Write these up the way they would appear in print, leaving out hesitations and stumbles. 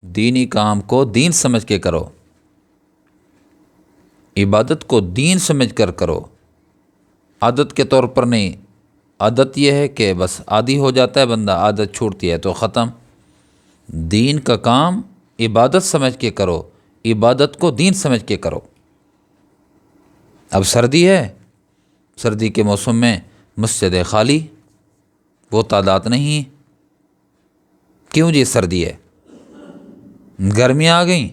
دینی کام کو دین سمجھ کے کرو، عبادت کو دین سمجھ کر کرو، عادت کے طور پر نہیں۔ عادت یہ ہے کہ بس عادی ہو جاتا ہے بندہ، عادت چھوٹتی ہے تو ختم۔ دین کا کام عبادت سمجھ کے کرو، عبادت کو دین سمجھ کے کرو۔ اب سردی ہے، سردی کے موسم میں مسجد خالی، وہ تعداد نہیں۔ کیوں جی؟ سردی ہے، گرمیاں آ گئیں،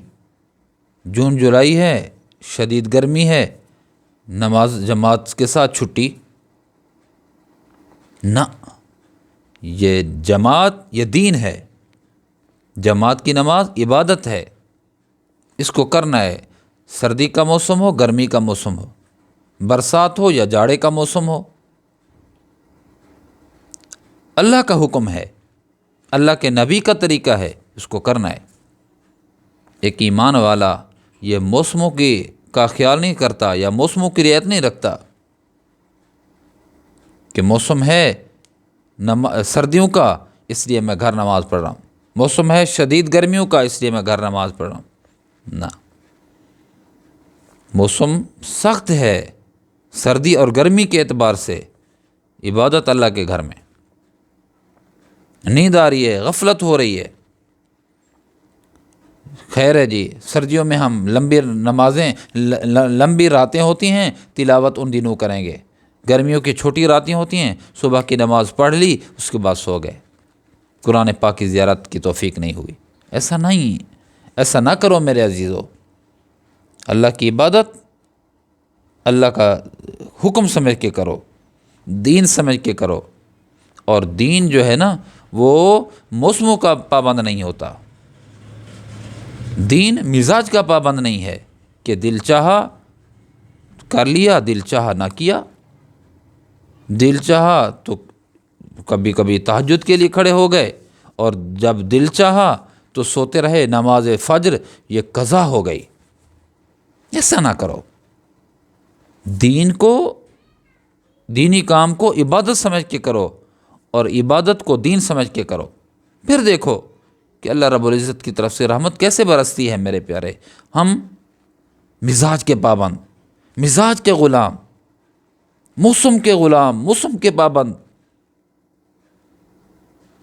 جون جولائی ہے، شدید گرمی ہے، نماز جماعت کے ساتھ چھٹی نہ۔ یہ جماعت، یہ دین ہے، جماعت کی نماز عبادت ہے، اس کو کرنا ہے۔ سردی کا موسم ہو، گرمی کا موسم ہو، برسات ہو یا جاڑے کا موسم ہو، اللہ کا حکم ہے، اللہ کے نبی کا طریقہ ہے، اس کو کرنا ہے۔ ایک ایمان والا یہ موسموں کا خیال نہیں کرتا یا موسموں کی رعایت نہیں رکھتا کہ موسم ہے سردیوں کا اس لیے میں گھر نماز پڑھ رہا ہوں، موسم ہے شدید گرمیوں کا اس لیے میں گھر نماز پڑھ رہا ہوں۔ نہ، موسم سخت ہے سردی اور گرمی کے اعتبار سے، عبادت اللہ کے گھر میں۔ نیند آ رہی ہے، غفلت ہو رہی ہے، خیر ہے جی، سردیوں میں ہم لمبی نمازیں، لمبی راتیں ہوتی ہیں، تلاوت ان دنوں کریں گے۔ گرمیوں کی چھوٹی راتیں ہوتی ہیں، صبح کی نماز پڑھ لی، اس کے بعد سو گئے، قرآن پاک کی زیارت کی توفیق نہیں ہوئی۔ ایسا نہیں، ایسا نہ کرو میرے عزیزو۔ اللہ کی عبادت اللہ کا حکم سمجھ کے کرو، دین سمجھ کے کرو۔ اور دین جو ہے نا وہ موسموں کا پابند نہیں ہوتا، دین مزاج کا پابند نہیں ہے کہ دل چاہا کر لیا، دل چاہا نہ کیا، دل چاہا تو کبھی کبھی تہجد کے لیے کھڑے ہو گئے اور جب دل چاہا تو سوتے رہے، نماز فجر یہ قضا ہو گئی۔ ایسا نہ کرو، دین کو، دینی کام کو عبادت سمجھ کے کرو اور عبادت کو دین سمجھ کے کرو، پھر دیکھو کہ اللہ رب العزت کی طرف سے رحمت کیسے برستی ہے میرے پیارے۔ ہم مزاج کے پابند، مزاج کے غلام، موسم کے غلام، موسم کے پابند،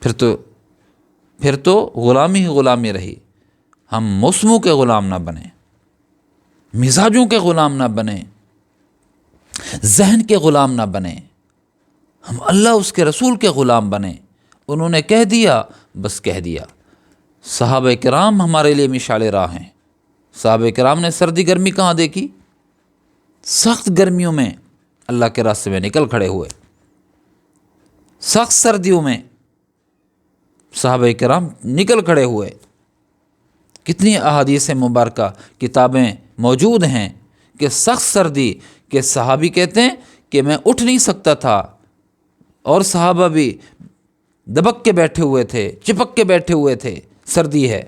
پھر تو غلامی ہی غلامی رہی۔ ہم موسموں کے غلام نہ بنیں، مزاجوں کے غلام نہ بنیں، ذہن کے غلام نہ بنیں، ہم اللہ اس کے رسول کے غلام بنیں۔ انہوں نے کہہ دیا، بس کہہ دیا۔ صحابہ کرام ہمارے لیے مشعل راہ ہیں۔ صحابہ کرام نے سردی گرمی کہاں دیکھی؟ سخت گرمیوں میں اللہ کے راستے میں نکل کھڑے ہوئے، سخت سردیوں میں صحابہ کرام نکل کھڑے ہوئے۔ کتنی احادیث مبارکہ کتابیں موجود ہیں کہ سخت سردی کے صحابی کہتے ہیں کہ میں اٹھ نہیں سکتا تھا، اور صحابہ بھی دبک کے بیٹھے ہوئے تھے، چپک کے بیٹھے ہوئے تھے، سردی ہے،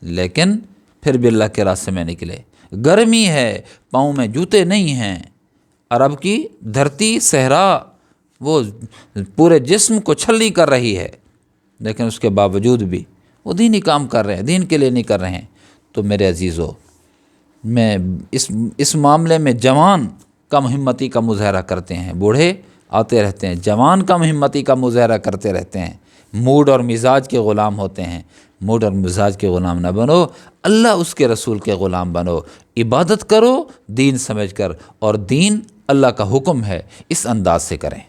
لیکن پھر بھی اللہ کے راستے میں نکلے۔ گرمی ہے، پاؤں میں جوتے نہیں ہیں، عرب کی دھرتی صحرا وہ پورے جسم کو چھلنی کر رہی ہے، لیکن اس کے باوجود بھی وہ دینی کام کر رہے ہیں، دین کے لیے نہیں کر رہے ہیں۔ تو میرے عزیزو، میں اس معاملے میں جوان کم ہمتی کا مظاہرہ کرتے ہیں، بوڑھے آتے رہتے ہیں، جوان کم ہمتی کا مظاہرہ کرتے رہتے ہیں، موڈ اور مزاج کے غلام ہوتے ہیں۔ موڈ اور مزاج کے غلام نہ بنو، اللہ اس کے رسول کے غلام بنو، عبادت کرو دین سمجھ کر، اور دین اللہ کا حکم ہے، اس انداز سے کریں۔